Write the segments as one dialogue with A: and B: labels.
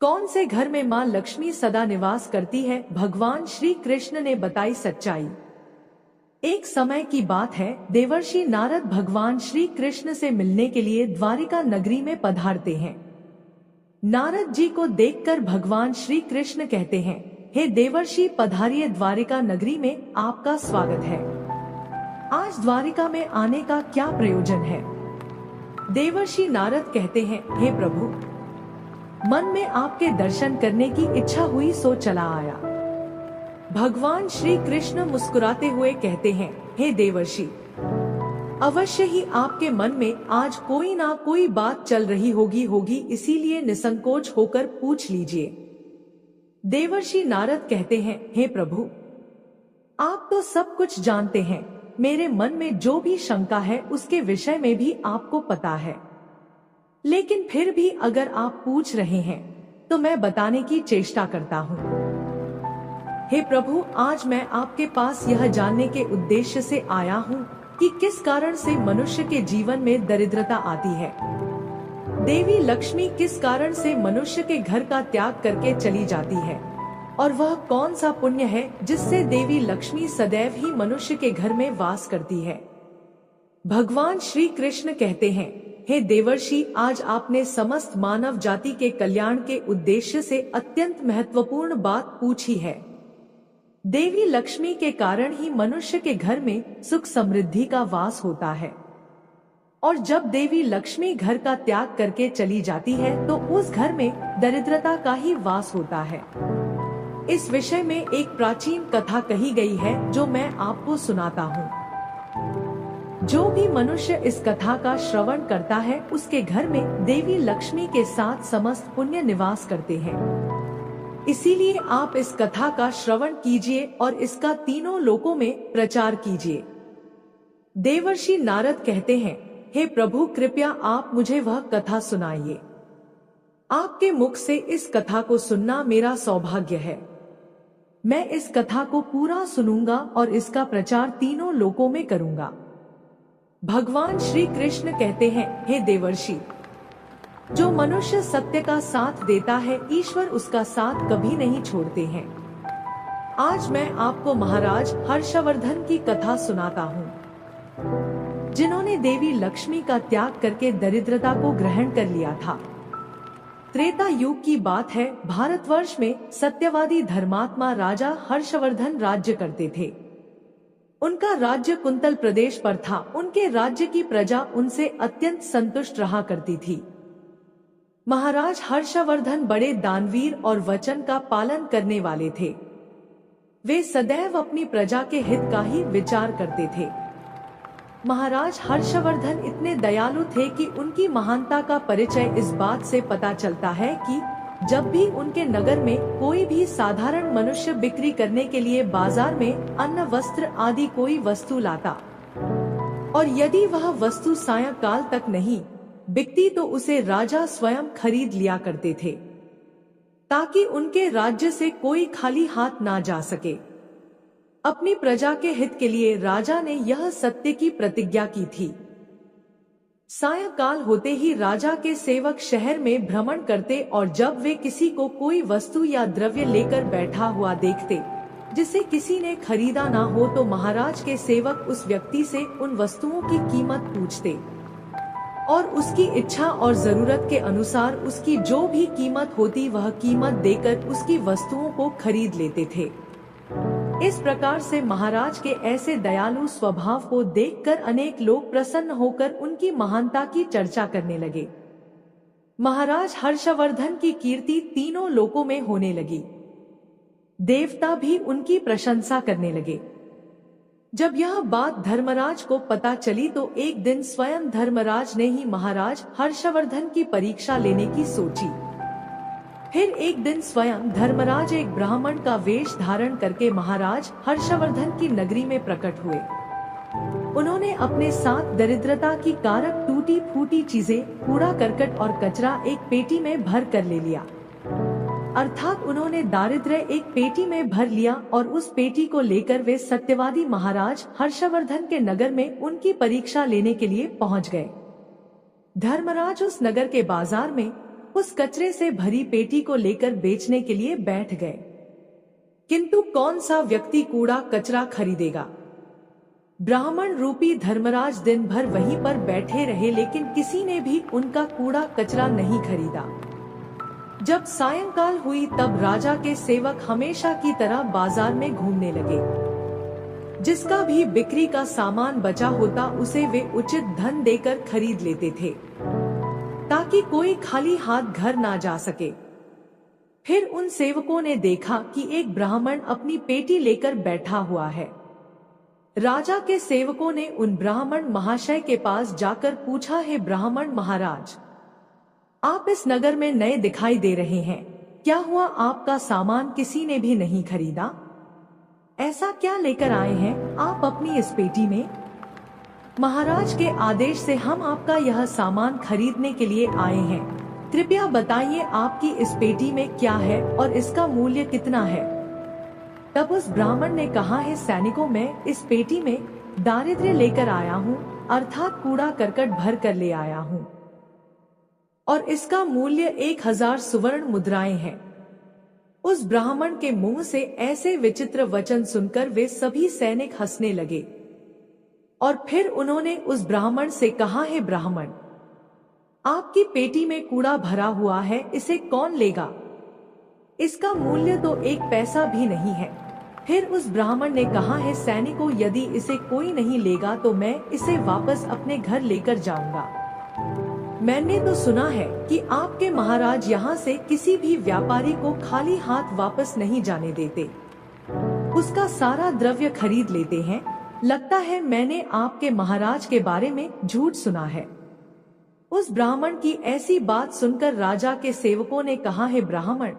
A: कौन से घर में माँ लक्ष्मी सदा निवास करती है? भगवान श्री कृष्ण ने बताई सच्चाई। एक समय की बात है, देवर्षि नारद भगवान श्री कृष्ण से मिलने के लिए द्वारिका नगरी में पधारते हैं। नारद जी को देखकर भगवान श्री कृष्ण कहते हैं, हे देवर्षि पधारिए, द्वारिका नगरी में आपका स्वागत है। आज द्वारिका में आने का क्या प्रयोजन है? देवर्षि नारद कहते हैं, हे प्रभु, मन में आपके दर्शन करने की इच्छा हुई सो चला आया। भगवान श्री कृष्ण मुस्कुराते हुए कहते हैं, हे देवर्षि, अवश्य ही आपके मन में आज कोई ना कोई बात चल रही होगी, इसीलिए निसंकोच होकर पूछ लीजिए। देवर्षि नारद कहते हैं, हे प्रभु, आप तो सब कुछ जानते हैं, मेरे मन में जो भी शंका है उसके विषय में भी आपको पता है, लेकिन फिर भी अगर आप पूछ रहे हैं तो मैं बताने की चेष्टा करता हूँ। हे प्रभु, आज मैं आपके पास यह जानने के उद्देश्य से आया हूँ कि किस कारण से मनुष्य के जीवन में दरिद्रता आती है। देवी लक्ष्मी किस कारण से मनुष्य के घर का त्याग करके चली जाती है, और वह कौन सा पुण्य है जिससे देवी लक्ष्मी सदैव ही मनुष्य के घर में वास करती है। भगवान श्री कृष्ण कहते हैं, हे देवर्षि, आज आपने समस्त मानव जाति के कल्याण के उद्देश्य से अत्यंत महत्वपूर्ण बात पूछी है। देवी लक्ष्मी के कारण ही मनुष्य के घर में सुख समृद्धि का वास होता है, और जब देवी लक्ष्मी घर का त्याग करके चली जाती है तो उस घर में दरिद्रता का ही वास होता है। इस विषय में एक प्राचीन कथा कही गई है जो मैं आपको सुनाता हूँ। जो भी मनुष्य इस कथा का श्रवण करता है उसके घर में देवी लक्ष्मी के साथ समस्त पुण्य निवास करते हैं। इसीलिए आप इस कथा का श्रवण कीजिए और इसका तीनों लोकों में प्रचार कीजिए। देवर्षि नारद कहते हैं, हे प्रभु, कृपया आप मुझे वह कथा सुनाइए। आपके मुख से इस कथा को सुनना मेरा सौभाग्य है। मैं इस कथा को पूरा सुनूंगा और इसका प्रचार तीनों लोकों में करूंगा। भगवान श्री कृष्ण कहते हैं, हे देवर्षि, जो मनुष्य सत्य का साथ देता है ईश्वर उसका साथ कभी नहीं छोड़ते हैं। आज मैं आपको महाराज हर्षवर्धन की कथा सुनाता हूँ, जिन्होंने देवी लक्ष्मी का त्याग करके दरिद्रता को ग्रहण कर लिया था। त्रेता युग की बात है, भारतवर्ष में सत्यवादी धर्मात्मा राजा हर्षवर्धन राज्य करते थे। उनका राज्य कुंतल प्रदेश पर था। उनके राज्य की प्रजा उनसे अत्यंत संतुष्ट रहा करती थी। महाराज हर्षवर्धन बड़े दानवीर और वचन का पालन करने वाले थे। वे सदैव अपनी प्रजा के हित का ही विचार करते थे। महाराज हर्षवर्धन इतने दयालु थे कि उनकी महानता का परिचय इस बात से पता चलता है कि जब भी उनके नगर में कोई भी साधारण मनुष्य बिक्री करने के लिए बाजार में अन्न वस्त्र आदि कोई वस्तु लाता, और यदि वह वस्तु सायंकाल तक नहीं बिकती तो उसे राजा स्वयं खरीद लिया करते थे, ताकि उनके राज्य से कोई खाली हाथ ना जा सके। अपनी प्रजा के हित के लिए राजा ने यह सत्य की प्रतिज्ञा की थी। सायंकाल होते ही राजा के सेवक शहर में भ्रमण करते और जब वे किसी को कोई वस्तु या द्रव्य लेकर बैठा हुआ देखते जिसे किसी ने खरीदा ना हो तो महाराज के सेवक उस व्यक्ति से उन वस्तुओं की कीमत पूछते और उसकी इच्छा और जरूरत के अनुसार उसकी जो भी कीमत होती वह कीमत देकर उसकी वस्तुओं को खरीद लेते थे। इस प्रकार से महाराज के ऐसे दयालु स्वभाव को देखकर अनेक लोग प्रसन्न होकर उनकी महानता की चर्चा करने लगे। महाराज हर्षवर्धन की कीर्ति तीनों लोकों में होने लगी। देवता भी उनकी प्रशंसा करने लगे। जब यह बात धर्मराज को पता चली तो एक दिन स्वयं धर्मराज ने ही महाराज हर्षवर्धन की परीक्षा लेने की सोची। फिर एक दिन स्वयं धर्मराज एक ब्राह्मण का वेश धारण करके महाराज हर्षवर्धन की नगरी में प्रकट हुए। उन्होंने अपने साथ दरिद्रता की कारक टूटी फूटी चीजें, कूड़ा करकट और कचरा एक पेटी में भर कर ले लिया। अर्थात उन्होंने दारिद्र्य एक पेटी में भर लिया और उस पेटी को लेकर वे सत्यवादी महाराज हर्षवर्धन के नगर में उनकी परीक्षा लेने के लिए पहुंच गए। धर्मराज उस नगर के बाजार में उस कचरे से भरी पेटी को लेकर बेचने के लिए बैठ गए। किंतु कौन सा व्यक्ति कूड़ा कचरा खरीदेगा? ब्राह्मण रूपी धर्मराज दिन भर वहीं पर बैठे रहे, लेकिन किसी ने भी उनका कूड़ा कचरा नहीं खरीदा। जब सायंकाल हुई तब राजा के सेवक हमेशा की तरह बाजार में घूमने लगे। जिसका भी बिक्री का सामान बचा होता उसे वे उचित धन देकर खरीद लेते थे, ताकि कोई खाली हाथ घर ना जा सके। फिर उन सेवकों ने देखा कि एक ब्राह्मण अपनी पेटी लेकर बैठा हुआ है। राजा के सेवकों ने उन ब्राह्मण महाशय के पास जाकर पूछा, हे ब्राह्मण महाराज, आप इस नगर में नए दिखाई दे रहे हैं, क्या हुआ? आपका सामान किसी ने भी नहीं खरीदा? ऐसा क्या लेकर आए हैं आप अपनी इस पेटी में? महाराज के आदेश से हम आपका यह सामान खरीदने के लिए आए हैं। कृपया बताइए आपकी इस पेटी में क्या है और इसका मूल्य कितना है? तब उस ब्राह्मण ने कहा, है सैनिकों, मैं इस पेटी में दारिद्र्य लेकर आया हूँ, अर्थात कूड़ा करकट भर कर ले आया हूँ, और इसका मूल्य 1000 सुवर्ण मुद्राएं हैं। उस ब्राह्मण के मुंह से ऐसे विचित्र वचन सुनकर वे सभी सैनिक हंसने लगे, और फिर उन्होंने उस ब्राह्मण से कहा, है ब्राह्मण, आपकी पेटी में कूड़ा भरा हुआ है, इसे कौन लेगा? इसका मूल्य तो 1 पैसा भी नहीं है। फिर उस ब्राह्मण ने कहा, है सैनिकों, यदि इसे कोई नहीं लेगा तो मैं इसे वापस अपने घर लेकर जाऊंगा। मैंने तो सुना है कि आपके महाराज यहाँ से किसी भी व्यापारी को खाली हाथ वापस नहीं जाने देते, उसका सारा द्रव्य खरीद लेते हैं। लगता है मैंने आपके महाराज के बारे में झूठ सुना है। उस ब्राह्मण की ऐसी बात सुनकर राजा के सेवकों ने कहा, है ब्राह्मण,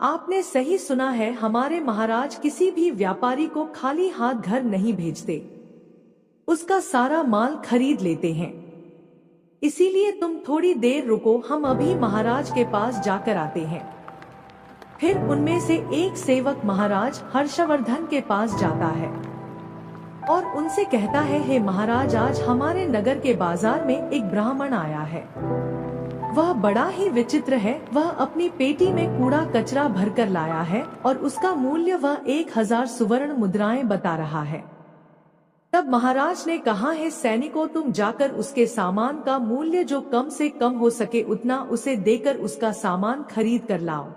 A: आपने सही सुना है, हमारे महाराज किसी भी व्यापारी को खाली हाथ घर नहीं भेजते, उसका सारा माल खरीद लेते हैं। इसीलिए तुम थोड़ी देर रुको, हम अभी महाराज के पास जाकर आते हैं। फिर उनमें से एक सेवक महाराज हर्षवर्धन के पास जाता है और उनसे कहता है, हे महाराज, आज हमारे नगर के बाजार में एक ब्राह्मण आया है। वह बड़ा ही विचित्र है। वह अपनी पेटी में कूड़ा कचरा भरकर लाया है और उसका मूल्य वह 1000 सुवर्ण मुद्राएं बता रहा है। तब महाराज ने कहा, है सैनिकों, तुम जाकर उसके सामान का मूल्य जो कम से कम हो सके उतना उसे देकर उसका सामान खरीद कर लाओ।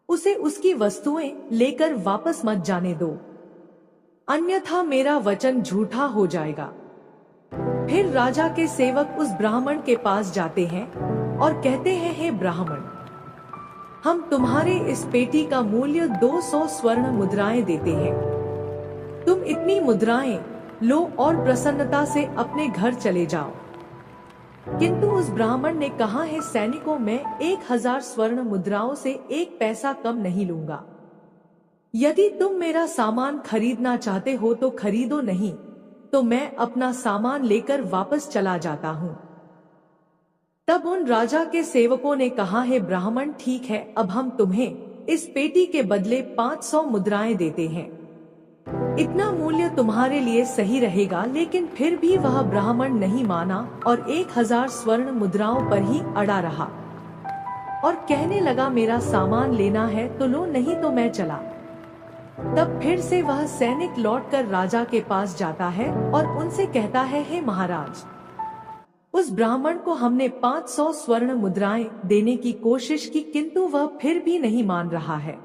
A: उसे उसकी वस्तुएं लेकर वापस मत जाने दो, अन्यथा मेरा वचन झूठा हो जाएगा। फिर राजा के सेवक उस ब्राह्मण के पास जाते हैं और कहते हैं, हे ब्राह्मण, हम तुम्हारे इस पेटी का मूल्य 200 स्वर्ण मुद्राएं देते हैं। तुम इतनी मुद्राएं लो और प्रसन्नता से अपने घर चले जाओ। किंतु उस ब्राह्मण ने कहा, है सैनिकों, मैं 1000 स्वर्ण मुद्राओं से 1 पैसा कम नहीं लूंगा। यदि तुम मेरा सामान खरीदना चाहते हो तो खरीदो, नहीं तो मैं अपना सामान लेकर वापस चला जाता हूँ। तब उन राजा के सेवकों ने कहा, है ब्राह्मण, ठीक है, अब हम तुम्हें इस पेटी के बदले 500 मुद्राएं देते हैं। इतना मूल्य तुम्हारे लिए सही रहेगा। लेकिन फिर भी वह ब्राह्मण नहीं माना और 1000 स्वर्ण मुद्राओं पर ही अड़ा रहा और कहने लगा, मेरा सामान लेना है तो लो, नहीं तो मैं चला। तब फिर से वह सैनिक लौटकर राजा के पास जाता है और उनसे कहता है, हे महाराज, उस ब्राह्मण को हमने 500 स्वर्ण मुद्राएं देने की कोशिश की, किंतु वह फिर भी नहीं मान रहा है।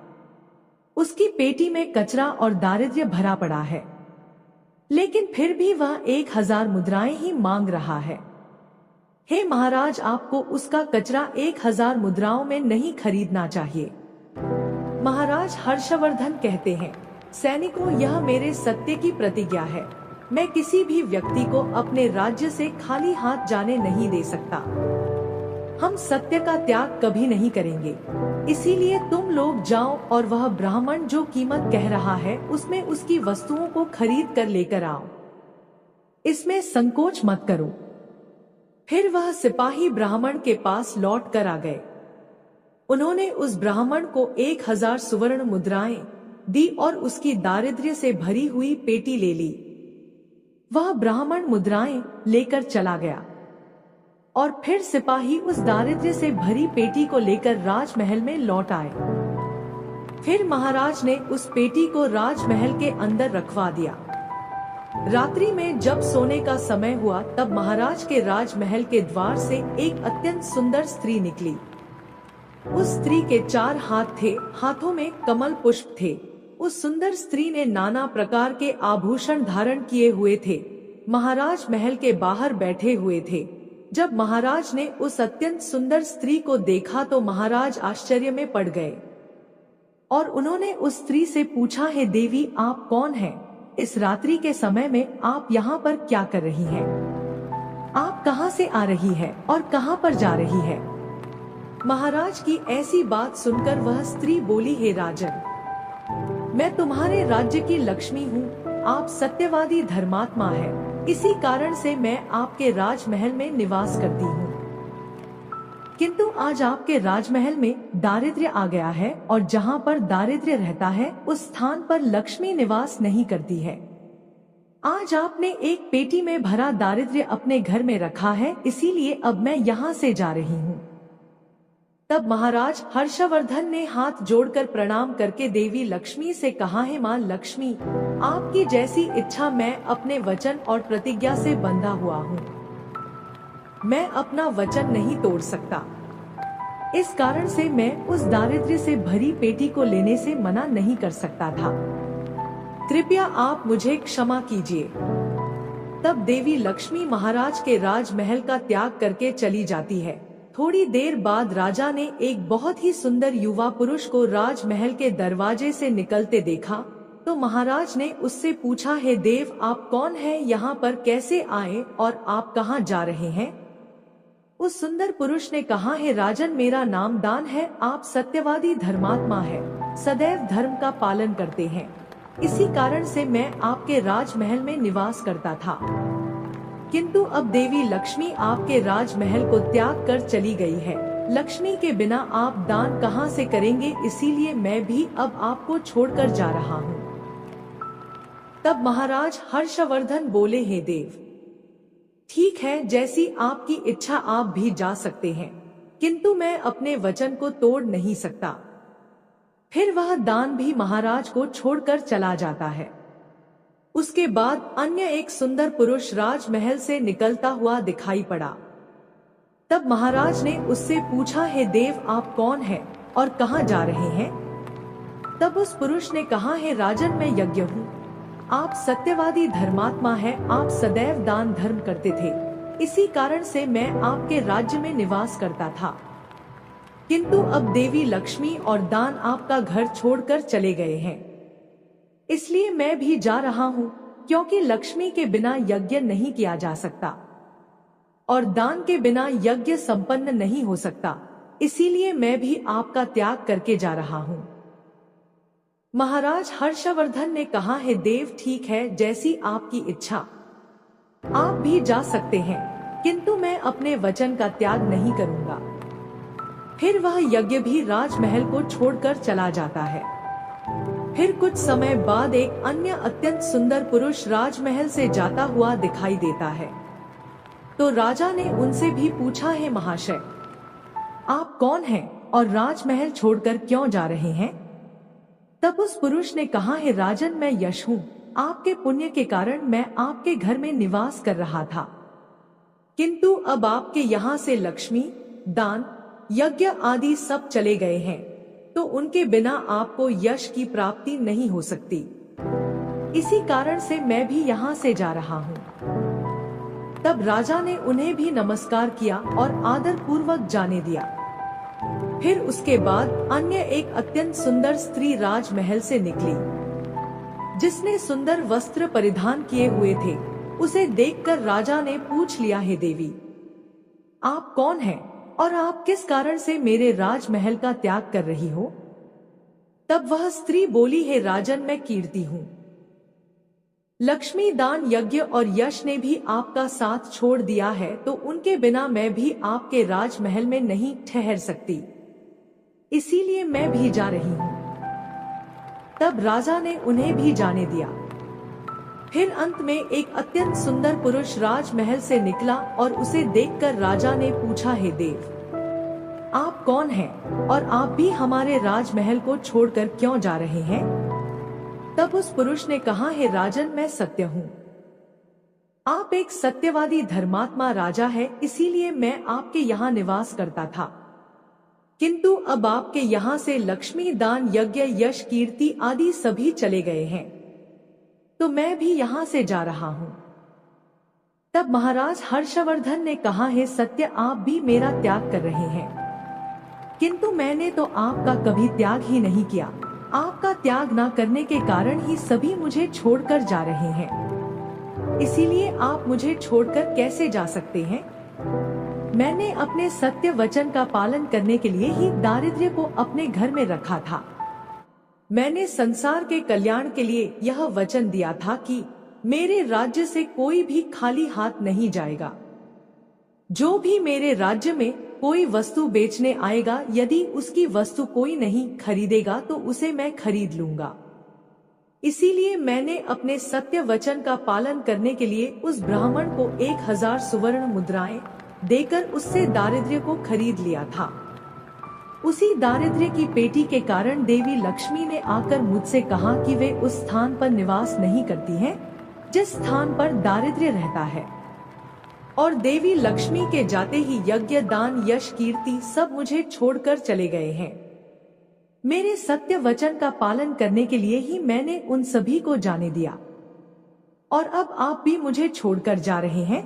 A: उसकी पेटी में कचरा और दारिद्र्य भरा पड़ा है, लेकिन फिर भी वह 1000 मुद्राएं ही मांग रहा है। हे महाराज, आपको उसका कचरा 1000 मुद्राओं में नहीं खरीदना चाहिए। महाराज हर्षवर्धन कहते हैं, सैनिकों, यह मेरे सत्य की प्रतिज्ञा है। मैं किसी भी व्यक्ति को अपने राज्य से खाली हाथ जाने नहीं दे सकता। हम सत्य का त्याग कभी नहीं करेंगे। इसीलिए तुम लोग जाओ और वह ब्राह्मण जो कीमत कह रहा है उसमें उसकी वस्तुओं को खरीद कर लेकर आओ। इसमें संकोच मत करो। फिर वह सिपाही ब्राह्मण के पास लौट कर आ गए। उन्होंने उस ब्राह्मण को 1000 सुवर्ण मुद्राएं दी और उसकी दारिद्र्य से भरी हुई पेटी ले ली। वह ब्राह्मण मुद्राएं लेकर चला गया। और फिर सिपाही उस दारिद्र्य से भरी पेटी को लेकर राजमहल में लौट आए। फिर महाराज ने उस पेटी को राजमहल के अंदर रखवा दिया। रात्रि में जब सोने का समय हुआ तब महाराज के राजमहल के द्वार से एक अत्यंत सुंदर स्त्री निकली। उस स्त्री के 4 हाथ थे, हाथों में कमल पुष्प थे। उस सुंदर स्त्री ने नाना प्रकार के आभूषण धारण किए हुए थे। महाराज महल के बाहर बैठे हुए थे। जब महाराज ने उस अत्यंत सुंदर स्त्री को देखा तो महाराज आश्चर्य में पड़ गए और उन्होंने उस स्त्री से पूछा, हे देवी, आप कौन हैं? इस रात्रि के समय में आप यहाँ पर क्या कर रही हैं? आप कहाँ से आ रही है और कहाँ पर जा रही है? महाराज की ऐसी बात सुनकर वह स्त्री बोली, हे राजन, मैं तुम्हारे राज्य की लक्ष्मी हूँ। आप सत्यवादी धर्मात्मा है, इसी कारण से मैं आपके राजमहल में निवास करती हूँ। किंतु आज आपके राजमहल में दारिद्र्य आ गया है और जहाँ पर दारिद्र्य रहता है उस स्थान पर लक्ष्मी निवास नहीं करती है। आज आपने एक पेटी में भरा दारिद्र्य अपने घर में रखा है, इसीलिए अब मैं यहाँ से जा रही हूँ। तब महाराज हर्षवर्धन ने हाथ जोड़कर प्रणाम करके देवी लक्ष्मी से कहा, है मां लक्ष्मी, आपकी जैसी इच्छा, मैं अपने वचन और प्रतिज्ञा से बंधा हुआ हूँ। मैं अपना वचन नहीं तोड़ सकता। इस कारण से मैं उस दारिद्र्य से भरी पेटी को लेने से मना नहीं कर सकता था। कृपया आप मुझे क्षमा कीजिए। तब देवी लक्ष्मी महाराज के राजमहल का त्याग करके चली जाती है। थोड़ी देर बाद राजा ने एक बहुत ही सुंदर युवा पुरुष को राजमहल के दरवाजे से निकलते देखा तो महाराज ने उससे पूछा, हे देव, आप कौन हैं? यहाँ पर कैसे आए और आप कहाँ जा रहे हैं? उस सुंदर पुरुष ने कहा, हे राजन, मेरा नाम दान है। आप सत्यवादी धर्मात्मा है, सदैव धर्म का पालन करते हैं, इसी कारण से मैं आपके राजमहल में निवास करता था। किंतु अब देवी लक्ष्मी आपके राजमहल को त्याग कर चली गई है। लक्ष्मी के बिना आप दान कहाँ से करेंगे, इसीलिए मैं भी अब आपको छोड़कर जा रहा हूँ। तब महाराज हर्षवर्धन बोले, हे देव, ठीक है, जैसी आपकी इच्छा, आप भी जा सकते हैं, किंतु मैं अपने वचन को तोड़ नहीं सकता। फिर वह दान भी महाराज को छोड़कर चला जाता है। उसके बाद अन्य एक सुंदर पुरुष राजमहल से निकलता हुआ दिखाई पड़ा। तब महाराज ने उससे पूछा, हे देव, आप कौन हैं और कहाँ जा रहे हैं? तब उस पुरुष ने कहा, हे राजन, मैं यज्ञ हूँ। आप सत्यवादी धर्मात्मा हैं, आप सदैव दान धर्म करते थे, इसी कारण से मैं आपके राज्य में निवास करता था। किंतु अब देवी लक्ष्मी और दान आपका घर छोड़कर चले गए हैं, इसलिए मैं भी जा रहा हूँ, क्योंकि लक्ष्मी के बिना यज्ञ नहीं किया जा सकता और दान के बिना यज्ञ संपन्न नहीं हो सकता, इसीलिए मैं भी आपका त्याग करके जा रहा हूँ। महाराज हर्षवर्धन ने कहा, है देव, ठीक है, जैसी आपकी इच्छा, आप भी जा सकते हैं, किंतु मैं अपने वचन का त्याग नहीं करूंगा। फिर वह यज्ञ भी राजमहल को छोड़कर चला जाता है। फिर कुछ समय बाद एक अन्य अत्यंत सुंदर पुरुष राजमहल से जाता हुआ दिखाई देता है। तो राजा ने उनसे भी पूछा, है महाशय, आप कौन हैं और राजमहल छोड़कर क्यों जा रहे हैं? तब उस पुरुष ने कहा, है राजन, मैं यश हूँ, आपके पुण्य के कारण मैं आपके घर में निवास कर रहा था, किंतु अब आपके यहाँ से लक्ष्मी, दान, यज्ञ आदि सब चले गए हैं, तो उनके बिना आपको यश की प्राप्ति नहीं हो सकती, इसी कारण से मैं भी यहाँ से जा रहा हूँ। तब राजा ने उन्हें भी नमस्कार किया और आदर पूर्वक जाने दिया। फिर उसके बाद अन्य एक अत्यंत सुंदर स्त्री राजमहल से निकली, जिसने सुंदर वस्त्र परिधान किए हुए थे। उसे देखकर राजा ने पूछ लिया, हे देवी, आप कौन हैं और आप किस कारण से मेरे राजमहल का त्याग कर रही हो? तब वह स्त्री बोली, हे राजन, मैं कीर्ति हूँ। लक्ष्मी, दान, यज्ञ और यश ने भी आपका साथ छोड़ दिया है, तो उनके बिना मैं भी आपके राजमहल में नहीं ठहर सकती, इसीलिए मैं भी जा रही हूँ। तब राजा ने उन्हें भी जाने दिया। फिर अंत में एक अत्यंत सुंदर पुरुष राजमहल से निकला और उसे देखकर राजा ने पूछा, हे देव, आप कौन हैं और आप भी हमारे राजमहल को छोड़कर क्यों जा रहे हैं? तब उस पुरुष ने कहा, हे राजन, मैं सत्य हूँ। आप एक सत्यवादी धर्मात्मा राजा है, इसीलिए मैं आपके यहाँ निवास करता था। किंतु अब आपके यहाँ से लक्ष्मी, दान, यज्ञ, यश, कीर्ति आदि सभी चले गए हैं, तो मैं भी यहाँ से जा रहा हूँ। तब महाराज हर्षवर्धन ने कहा, हे सत्य, आप भी मेरा त्याग कर रहे हैं, किंतु मैंने तो आपका कभी त्याग ही नहीं किया। आपका त्याग न करने के कारण ही सभी मुझे छोड़कर जा रहे हैं, इसीलिए आप मुझे छोड़कर कैसे जा सकते हैं? मैंने अपने सत्य वचन का पालन करने के लिए ही दारिद्र्य को अपने घर में रखा था। मैंने संसार के कल्याण के लिए यह वचन दिया था कि मेरे राज्य से कोई भी खाली हाथ नहीं जाएगा। जो भी मेरे राज्य में कोई वस्तु बेचने आएगा, यदि उसकी वस्तु कोई नहीं खरीदेगा तो उसे मैं खरीद लूंगा। इसीलिए मैंने अपने सत्य वचन का पालन करने के लिए उस ब्राह्मण को 1000 सुवर्ण मुद्राएं देकर उससे दारिद्र्य को खरीद लिया था। उसी दारिद्र्य की पेटी के कारण देवी लक्ष्मी ने आकर मुझसे कहा कि वे उस स्थान पर निवास नहीं करती हैं, जिस स्थान पर दारिद्र्य रहता है। और देवी लक्ष्मी के जाते ही यज्ञ, दान, यश, कीर्ति सब मुझे छोड़कर चले गए हैं। मेरे सत्य वचन का पालन करने के लिए ही मैंने उन सभी को जाने दिया, और अब आप भी मुझे छोड़कर जा रहे हैं।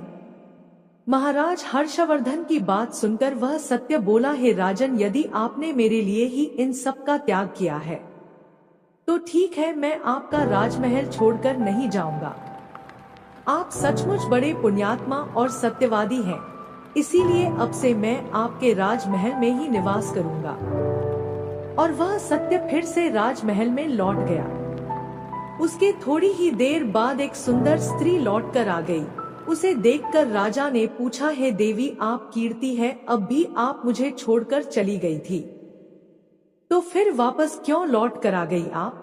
A: महाराज हर्षवर्धन की बात सुनकर वह सत्य बोला, हे राजन, यदि आपने मेरे लिए ही इन सब का त्याग किया है तो ठीक है, मैं आपका राजमहल छोड़कर नहीं जाऊंगा। आप सचमुच बड़े पुण्यात्मा और सत्यवादी हैं, इसीलिए अब से मैं आपके राजमहल में ही निवास करूंगा। और वह सत्य फिर से राजमहल में लौट गया। उसके थोड़ी ही देर बाद एक सुंदर स्त्री लौटकर आ गई। उसे देखकर राजा ने पूछा, हे देवी, आप कीर्ति है, अब भी आप मुझे छोड़कर चली गई थी, तो फिर वापस क्यों लौट कर आ गई आप?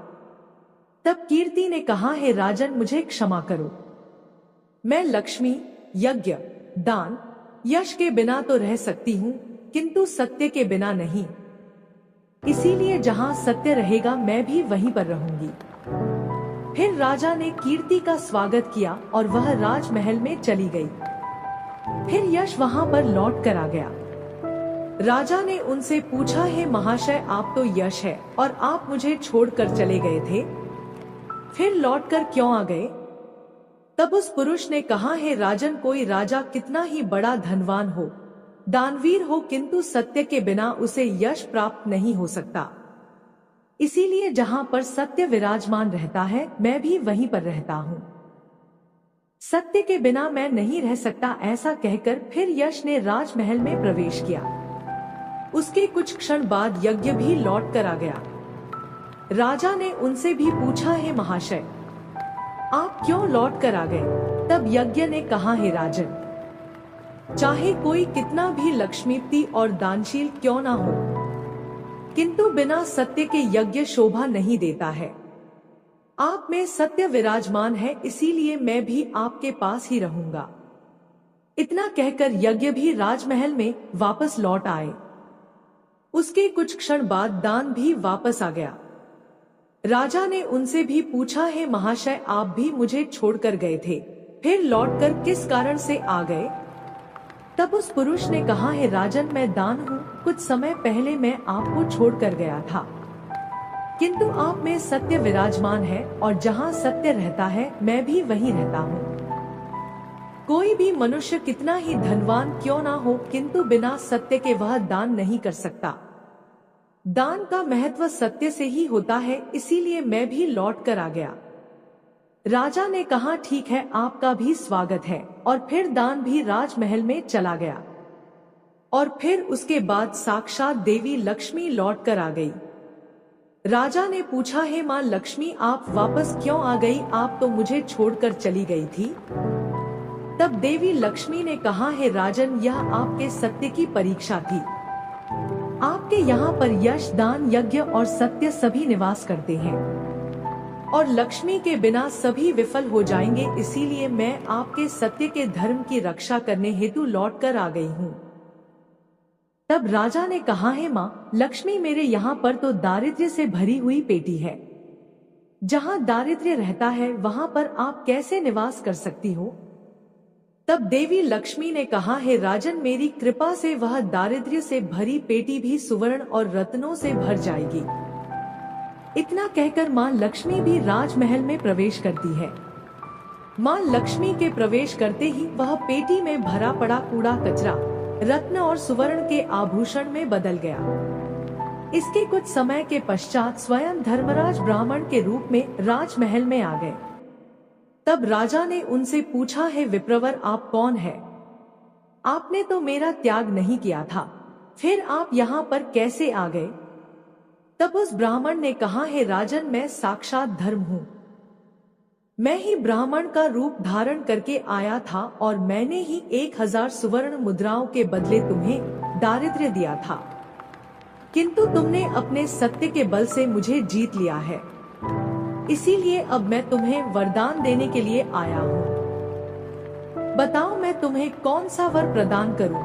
A: तब कीर्ति ने कहा, हे राजन, मुझे क्षमा करो। मैं लक्ष्मी, यज्ञ, दान, यश के बिना तो रह सकती हूँ, किंतु सत्य के बिना नहीं। इसीलिए जहाँ सत्य रहेगा मैं भी वहीं पर रहूंगी। फिर राजा ने कीर्ति का स्वागत किया और वह राजमहल में चली गई। फिर यश वहाँ पर लौट कर आ गया। राजा ने उनसे पूछा, हे महाशय, आप तो यश है और आप मुझे छोड़कर चले गए थे, फिर लौटकर क्यों आ गए? तब उस पुरुष ने कहा, हे राजन, कोई राजा कितना ही बड़ा धनवान हो, दानवीर हो, किंतु सत्य के बिना उसे यश प्राप्त नहीं हो सकता। इसीलिए जहाँ पर सत्य विराजमान रहता है मैं भी वहीं पर रहता हूँ। सत्य के बिना मैं नहीं रह सकता। ऐसा कहकर फिर यश ने राजमहल में प्रवेश किया। उसके कुछ क्षण बाद यज्ञ भी लौट कर आ गया। राजा ने उनसे भी पूछा, हे महाशय, आप क्यों लौट कर आ गए? तब यज्ञ ने कहा, हे राजन, चाहे कोई कितना भी लक्ष्मीपति और दानशील क्यों ना हो, किंतु बिना सत्य के यज्ञ शोभा नहीं देता है। आप में सत्य विराजमान है, इसीलिए मैं भी आपके पास ही रहूंगा। इतना कहकर यज्ञ भी राजमहल में वापस लौट आए। उसके कुछ क्षण बाद दान भी वापस आ गया। राजा ने उनसे भी पूछा, हे महाशय, आप भी मुझे छोड़कर गए थे, फिर लौटकर किस कारण से आ गए? तब उस पुरुष ने कहा, हे राजन, मैं दान हूँ। कुछ समय पहले मैं आपको छोड़कर गया था, किंतु आप में सत्य विराजमान है और जहाँ सत्य रहता है मैं भी वहीं रहता हूँ। कोई भी मनुष्य कितना ही धनवान क्यों ना हो, किंतु बिना सत्य के वह दान नहीं कर सकता। दान का महत्व सत्य से ही होता है, इसीलिए मैं भी लौट कर आ गया। राजा ने कहा, ठीक है, आपका भी स्वागत है, और फिर दान भी राजमहल में चला गया। और फिर उसके बाद साक्षात देवी लक्ष्मी लौट कर आ गई। राजा ने पूछा, हे माँ लक्ष्मी, आप वापस क्यों आ गई? आप तो मुझे छोड़कर चली गई थी। तब देवी लक्ष्मी ने कहा, हे राजन, यह आपके सत्य की परीक्षा थी। आपके यहाँ पर यश, दान, यज्ञ और सत्य सभी निवास करते हैं। और लक्ष्मी के बिना सभी विफल हो जाएंगे, इसीलिए मैं आपके सत्य के धर्म की रक्षा करने हेतु लौट कर आ गई हूँ। तब राजा ने कहा, है माँ लक्ष्मी, मेरे यहाँ पर तो दारिद्र्य से भरी हुई पेटी है। जहाँ दारिद्र्य रहता है वहाँ पर आप कैसे निवास कर सकती हो? तब देवी लक्ष्मी ने कहा, है राजन, मेरी कृपा से वह दारिद्र्य से भरी पेटी भी सुवर्ण और रत्नों से भर जाएगी। इतना कहकर माँ लक्ष्मी भी राजमहल में प्रवेश करती है। माँ लक्ष्मी के प्रवेश करते ही वह पेटी में भरा पड़ा कूड़ा कचरा रत्न और सुवर्ण के आभूषण में बदल गया। इसके कुछ समय के पश्चात स्वयं धर्मराज ब्राह्मण के रूप में राजमहल में आ गए। तब राजा ने उनसे पूछा, है विप्रवर, आप कौन है? आपने तो मेरा त्याग नहीं किया था, फिर आप यहाँ पर कैसे आ गए? तब उस ब्राह्मण ने कहा, है राजन, मैं साक्षात धर्म हूँ। मैं ही ब्राह्मण का रूप धारण करके आया था और मैंने ही 1000 सुवर्ण मुद्राओं के बदले तुम्हें दारिद्र्य दिया था, किंतु तुमने अपने सत्य के बल से मुझे जीत लिया है। इसीलिए अब मैं तुम्हें वरदान देने के लिए आया हूँ। बताओ मैं तुम्हें कौन सा वर प्रदान करूं?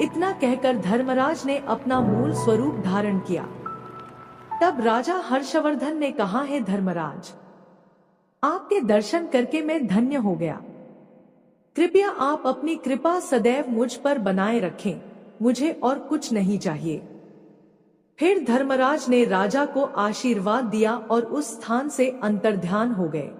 A: इतना कहकर धर्मराज ने अपना मूल स्वरूप धारण किया। तब राजा हर्षवर्धन ने कहा, है धर्मराज, आपके दर्शन करके मैं धन्य हो गया। कृपया आप अपनी कृपा सदैव मुझ पर बनाए रखें, मुझे और कुछ नहीं चाहिए। फिर धर्मराज ने राजा को आशीर्वाद दिया और उस स्थान से अंतर्ध्यान हो गए।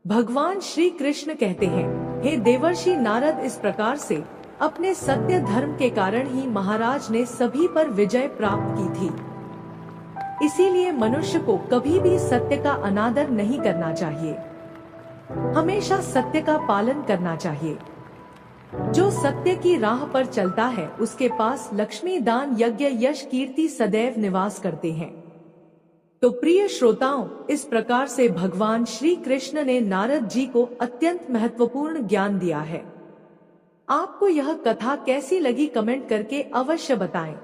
A: भगवान श्री कृष्ण कहते हैं, हे देवर्षि नारद, इस प्रकार से अपने सत्य धर्म के कारण ही महाराज ने सभी पर विजय प्राप्त की थी। इसीलिए मनुष्य को कभी भी सत्य का अनादर नहीं करना चाहिए, हमेशा सत्य का पालन करना चाहिए। जो सत्य की राह पर चलता है उसके पास लक्ष्मी, दान, यज्ञ, यश, कीर्ति सदैव निवास करते हैं। तो प्रिय श्रोताओं, इस प्रकार से भगवान श्री कृष्ण ने नारद जी को अत्यंत महत्वपूर्ण ज्ञान दिया है। आपको यह कथा कैसी लगी कमेंट करके अवश्य बताएं।